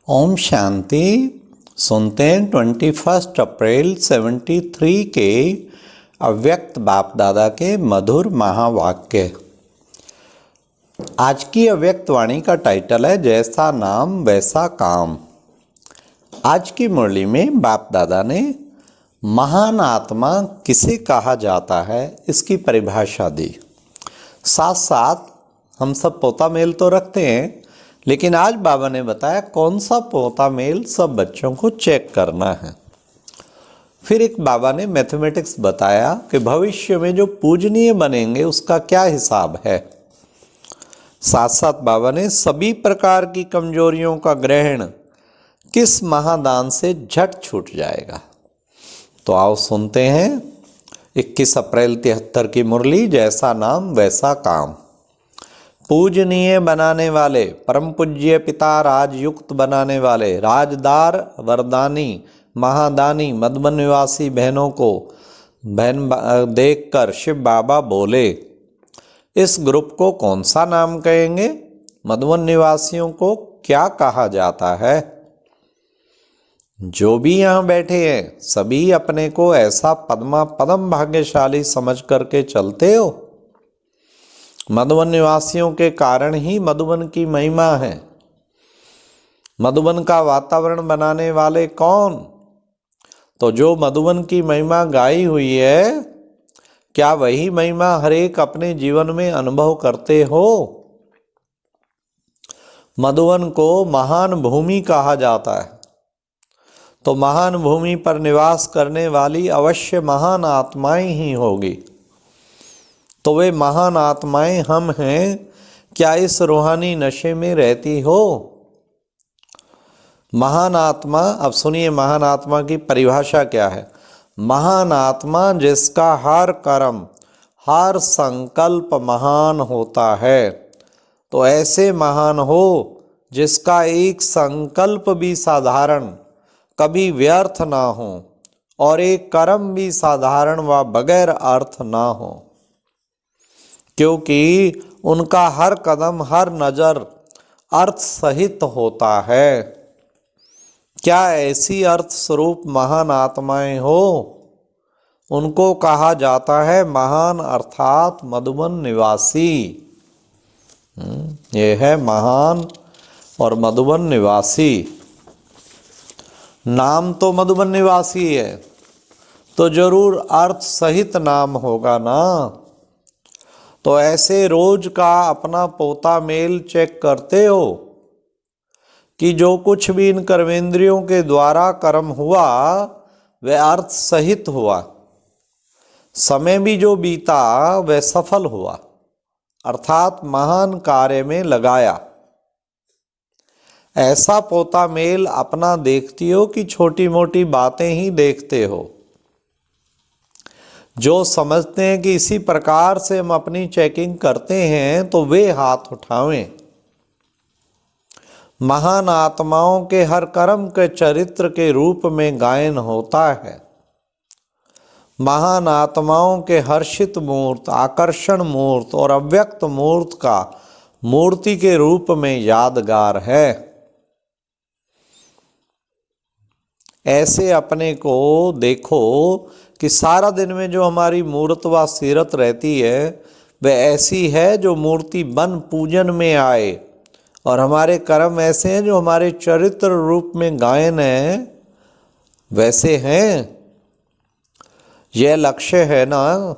ओम शांति। सुनते हैं 21 अप्रैल 73 के अव्यक्त बाप दादा के मधुर महावाक्य। आज की अव्यक्त वाणी का टाइटल है जैसा नाम वैसा काम। आज की मुरली में बाप दादा ने महान आत्मा किसे कहा जाता है इसकी परिभाषा दी। साथ साथ हम सब पोता मेल तो रखते हैं, लेकिन आज बाबा ने बताया कौन सा पोता मेल सब बच्चों को चेक करना है। फिर एक बाबा ने मैथमेटिक्स बताया कि भविष्य में जो पूजनीय बनेंगे उसका क्या हिसाब है। साथ साथ बाबा ने सभी प्रकार की कमजोरियों का ग्रहण किस महादान से झट छूट जाएगा। तो आओ सुनते हैं 21 अप्रैल 73 की मुरली। जैसा नाम वैसा काम। पूजनीय बनाने वाले, परम पूज्य पिता राजयुक्त बनाने वाले, राजदार वरदानी महादानी मधुबन निवासी बहनों को बहन देखकर शिव बाबा बोले, इस ग्रुप को कौन सा नाम कहेंगे? मधुबन निवासियों को क्या कहा जाता है? जो भी यहाँ बैठे हैं सभी अपने को ऐसा पदम भाग्यशाली समझ करके चलते हो। मधुबन निवासियों के कारण ही मधुबन की महिमा है। मधुबन का वातावरण बनाने वाले कौन? तो जो मधुबन की महिमा गाई हुई है, क्या वही महिमा हर एक अपने जीवन में अनुभव करते हो? मधुबन को महान भूमि कहा जाता है, तो महान भूमि पर निवास करने वाली अवश्य महान आत्माएं ही होगी। तो वे महान आत्माएं हम हैं। क्या इस रूहानी नशे में रहती हो? महान आत्मा, अब सुनिए महान आत्मा की परिभाषा क्या है। महान आत्मा जिसका हर कर्म हर संकल्प महान होता है। तो ऐसे महान हो जिसका एक संकल्प भी साधारण कभी व्यर्थ ना हो और एक कर्म भी साधारण व बगैर अर्थ ना हो, क्योंकि उनका हर कदम हर नज़र अर्थ सहित होता है। क्या ऐसी अर्थ स्वरूप महान आत्माएं हो? उनको कहा जाता है महान अर्थात मधुबन निवासी। ये है महान और मधुबन निवासी। नाम तो मधुबन निवासी है, तो जरूर अर्थ सहित नाम होगा ना। तो ऐसे रोज का अपना पोता मेल चेक करते हो कि जो कुछ भी इन कर्मेंद्रियों के द्वारा कर्म हुआ वह अर्थ सहित हुआ। समय भी जो बीता वह सफल हुआ, अर्थात महान कार्य में लगाया। ऐसा पोता मेल अपना देखती हो कि छोटी मोटी बातें ही देखते हो? जो समझते हैं कि इसी प्रकार से हम अपनी चेकिंग करते हैं तो वे हाथ उठावें। महान आत्माओं के हर कर्म के चरित्र के रूप में गायन होता है। महान आत्माओं के हर्षित मूर्त, आकर्षण मूर्त और अव्यक्त मूर्त का मूर्ति के रूप में यादगार है। ऐसे अपने को देखो कि सारा दिन में जो हमारी मूर्त व सीरत रहती है वह ऐसी है जो मूर्ति बन पूजन में आए, और हमारे कर्म ऐसे हैं जो हमारे चरित्र रूप में गायन है वैसे हैं। यह लक्ष्य है ना।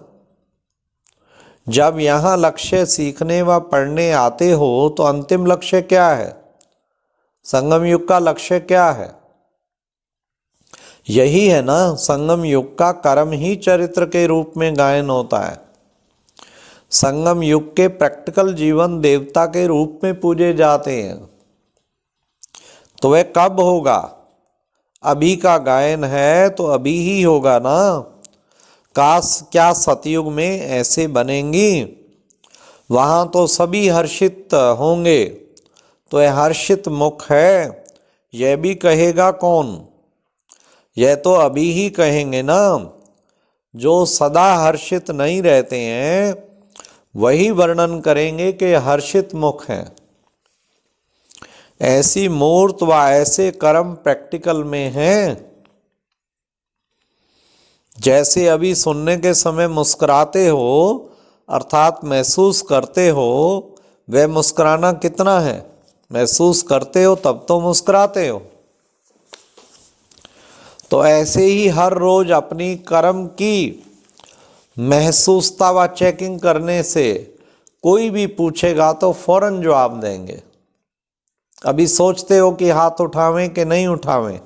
जब यहाँ लक्ष्य सीखने व पढ़ने आते हो तो अंतिम लक्ष्य क्या है? संगम युग का लक्ष्य क्या है? यही है ना। संगम युग का कर्म ही चरित्र के रूप में गायन होता है। संगम युग के प्रैक्टिकल जीवन देवता के रूप में पूजे जाते हैं। तो वह कब होगा? अभी का गायन है तो अभी ही होगा ना। क्या सतयुग में ऐसे बनेंगी? वहाँ तो सभी हर्षित होंगे। तो यह हर्षित मुख है, यह भी कहेगा कौन? यह तो अभी ही कहेंगे ना। जो सदा हर्षित नहीं रहते हैं वही वर्णन करेंगे कि हर्षित मुख हैं। ऐसी मूर्त व ऐसे कर्म प्रैक्टिकल में हैं। जैसे अभी सुनने के समय मुस्कुराते हो अर्थात महसूस करते हो, वह मुस्कुराना कितना है, महसूस करते हो तब तो मुस्कुराते हो। तो ऐसे ही हर रोज अपनी कर्म की महसूसता व चेकिंग करने से कोई भी पूछेगा तो फौरन जवाब देंगे। अभी सोचते हो कि हाथ उठावें कि नहीं उठावें,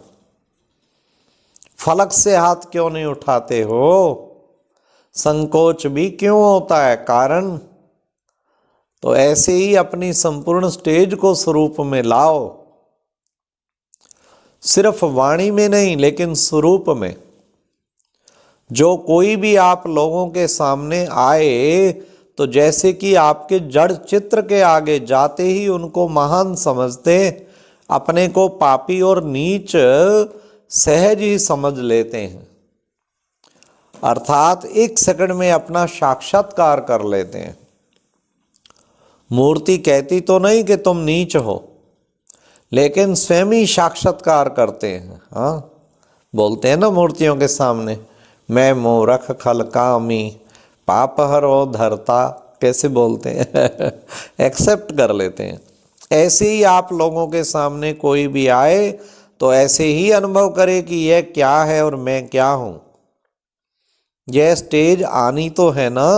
फलक से हाथ क्यों नहीं उठाते हो, संकोच भी क्यों होता है, कारण। तो ऐसे ही अपनी संपूर्ण स्टेज को स्वरूप में लाओ, सिर्फ वाणी में नहीं लेकिन स्वरूप में। जो कोई भी आप लोगों के सामने आए तो जैसे कि आपके जड़ चित्र के आगे जाते ही उनको महान समझते, अपने को पापी और नीच सहज ही समझ लेते हैं, अर्थात एक सेकंड में अपना साक्षात्कार कर लेते हैं। मूर्ति कहती तो नहीं कि तुम नीच हो, लेकिन स्वयं ही साक्षात्कार करते हैं। हाँ, बोलते हैं ना मूर्तियों के सामने, मैं मूर्ख खल कामी पाप हरो धरता, कैसे बोलते हैं एक्सेप्ट कर लेते हैं। ऐसे ही आप लोगों के सामने कोई भी आए तो ऐसे ही अनुभव करे कि यह क्या है और मैं क्या हूं। यह स्टेज आनी तो है ना,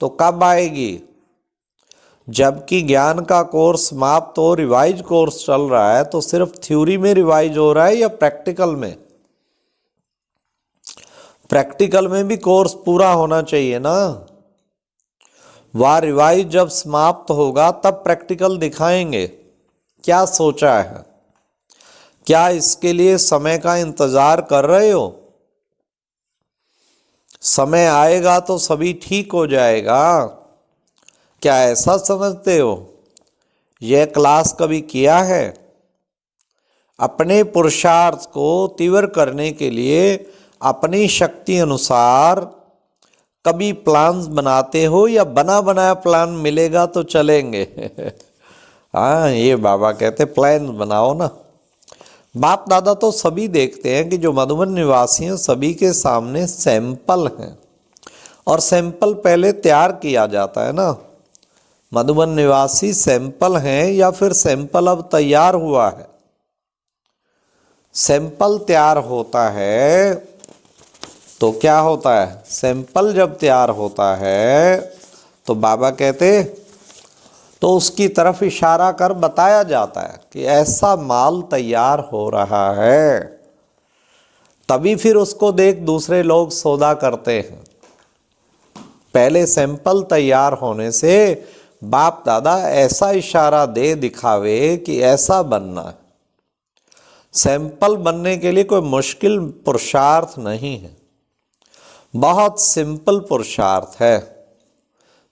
तो कब आएगी, जबकि ज्ञान का कोर्स समाप्त हो, रिवाइज कोर्स चल रहा है, तो सिर्फ थ्योरी में रिवाइज हो रहा है या प्रैक्टिकल में। प्रैक्टिकल में भी कोर्स पूरा होना चाहिए ना। वह रिवाइज जब समाप्त होगा तब प्रैक्टिकल दिखाएंगे। क्या सोचा है, क्या इसके लिए समय का इंतजार कर रहे हो? समय आएगा तो सभी ठीक हो जाएगा, क्या ऐसा समझते हो? यह क्लास कभी किया है? अपने पुरुषार्थ को तीव्र करने के लिए अपनी शक्ति अनुसार कभी प्लान्स बनाते हो या बना बनाया प्लान मिलेगा तो चलेंगे हाँ, ये बाबा कहते प्लान बनाओ ना। बाप दादा तो सभी देखते हैं कि जो मधुबन निवासी हैं सभी के सामने सैंपल हैं, और सैंपल पहले तैयार किया जाता है ना। मधुबन निवासी सैंपल हैं या फिर सैंपल अब तैयार हुआ है? सैंपल तैयार होता है तो क्या होता है, सैंपल जब तैयार होता है तो बाबा कहते तो उसकी तरफ इशारा कर बताया जाता है कि ऐसा माल तैयार हो रहा है, तभी फिर उसको देख दूसरे लोग सौदा करते हैं। पहले सैंपल तैयार होने से बाप दादा ऐसा इशारा दे दिखावे कि ऐसा बनना है। सैंपल बनने के लिए कोई मुश्किल पुरुषार्थ नहीं है, बहुत सिंपल पुरुषार्थ है।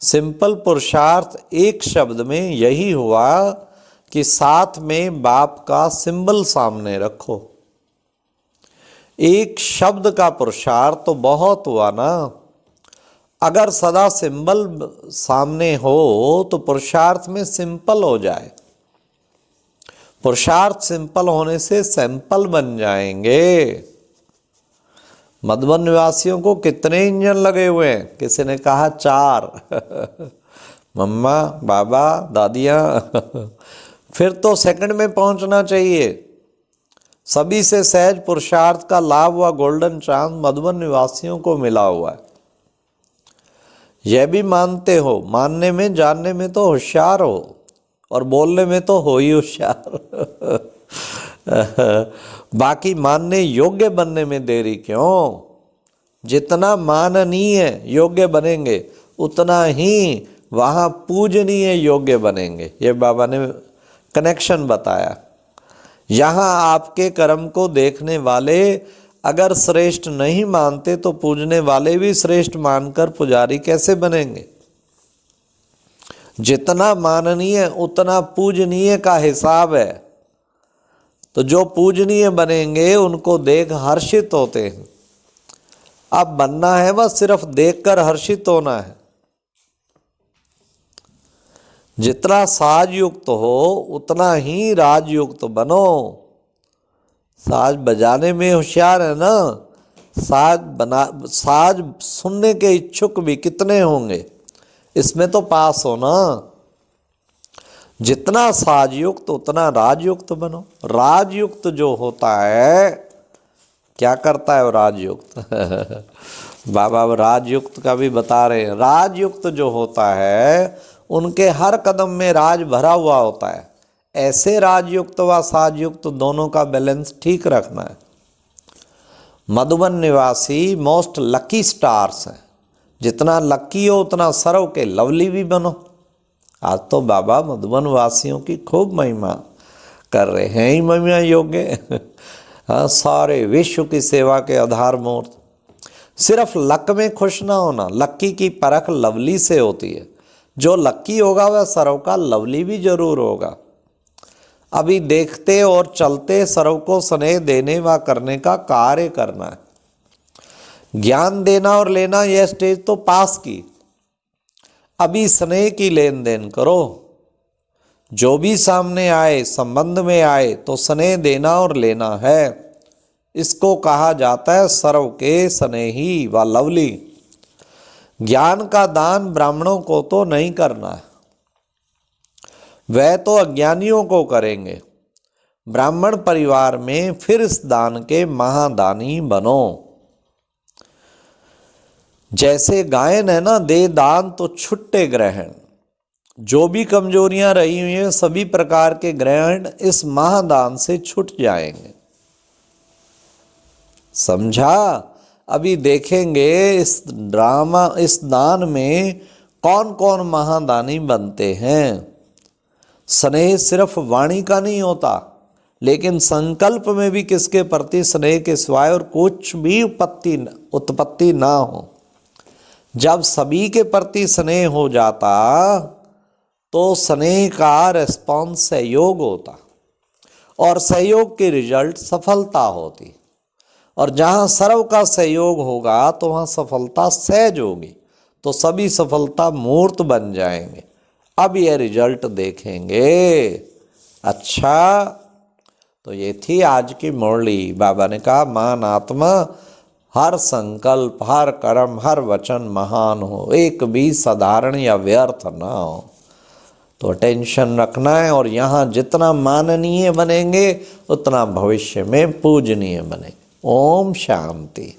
सिंपल पुरुषार्थ एक शब्द में यही हुआ कि साथ में बाप का सिंबल सामने रखो। एक शब्द का पुरुषार्थ तो बहुत हुआ ना। अगर सदा सिंबल सामने हो तो पुरुषार्थ में सिंपल हो जाए। पुरुषार्थ सिंपल होने से सैंपल बन जाएंगे। मधुबन निवासियों को कितने इंजन लगे हुए हैं? किसी ने कहा 4 मम्मा, बाबा, दादियाँ फिर तो सेकंड में पहुंचना चाहिए। सभी से सहज पुरुषार्थ का लाभ व गोल्डन चांस मधुबन निवासियों को मिला हुआ है। यह भी मानते हो, मानने में जानने में तो होशियार हो, और बोलने में तो हो ही होशियार बाकी मानने योग्य बनने में देरी क्यों? जितना माननीय योग्य बनेंगे उतना ही वहाँ पूजनीय योग्य बनेंगे। ये बाबा ने कनेक्शन बताया। यहाँ आपके कर्म को देखने वाले अगर श्रेष्ठ नहीं मानते तो पूजने वाले भी श्रेष्ठ मानकर पुजारी कैसे बनेंगे? जितना माननीय उतना पूजनीय का हिसाब है। तो जो पूजनीय बनेंगे उनको देख हर्षित होते हैं। अब बनना है बस सिर्फ देखकर हर्षित होना है। जितना साज युक्त हो उतना ही राजयुक्त बनो। साज बजाने में होशियार है ना, साज सुनने के इच्छुक भी कितने होंगे, इसमें तो पास हो ना। जितना साजयुक्त उतना राजयुक्त बनो। राजयुक्त जो होता है क्या करता है वो राजयुक्त बाबा राजयुक्त का भी बता रहे हैं। राजयुक्त जो होता है उनके हर कदम में राज भरा हुआ होता है। ऐसे राजयुक्त व साजयुक्त दोनों का बैलेंस ठीक रखना है। मधुबन निवासी मोस्ट लकी स्टार्स हैं। जितना लकी हो उतना सर्व के लवली भी बनो। आज तो बाबा मधुबन वासियों की खूब महिमा कर रहे हैं ही महिमा योग्य हाँ, सारे विश्व की सेवा के आधार मूर्त। सिर्फ लक में खुश ना होना, लक्की की परख लवली से होती है। जो लक्की होगा वह सर्व का लवली भी जरूर होगा। अभी देखते और चलते सर्व को स्नेह देने व करने का कार्य करना है। ज्ञान देना और लेना यह स्टेज तो पास की, अभी स्नेह की लेन देन करो। जो भी सामने आए, संबंध में आए तो स्नेह देना और लेना है। इसको कहा जाता है सर्व के स्नेही व लवली। ज्ञान का दान ब्राह्मणों को तो नहीं करना है, वह तो अज्ञानियों को करेंगे। ब्राह्मण परिवार में फिर इस दान के महादानी बनो। जैसे गायन है ना, दे दान तो छुट्टे ग्रहण। जो भी कमजोरियां रही हुई हैं सभी प्रकार के ग्रहण इस महादान से छूट जाएंगे। समझा? अभी देखेंगे इस दान में कौन कौन महादानी बनते हैं। स्नेह सिर्फ वाणी का नहीं होता, लेकिन संकल्प में भी किसके प्रति स्नेह के सिवाय और कुछ भी उत्पत्ति ना हो। जब सभी के प्रति स्नेह हो जाता तो स्नेह का रिस्पॉन्स सहयोग होता और सहयोग के रिजल्ट सफलता होती। और जहाँ सर्व का सहयोग होगा तो वहाँ सफलता सहज होगी, तो सभी सफलता मूर्त बन जाएंगे। अब यह रिजल्ट देखेंगे। अच्छा, तो ये थी आज की मुरली। बाबा ने कहा मान आत्मा, हर संकल्प, हर कर्म, हर वचन महान हो, एक भी साधारण या व्यर्थ ना हो। तो टेंशन रखना है, और यहाँ जितना माननीय बनेंगे उतना भविष्य में पूजनीय बनेंगे। ओम शांति।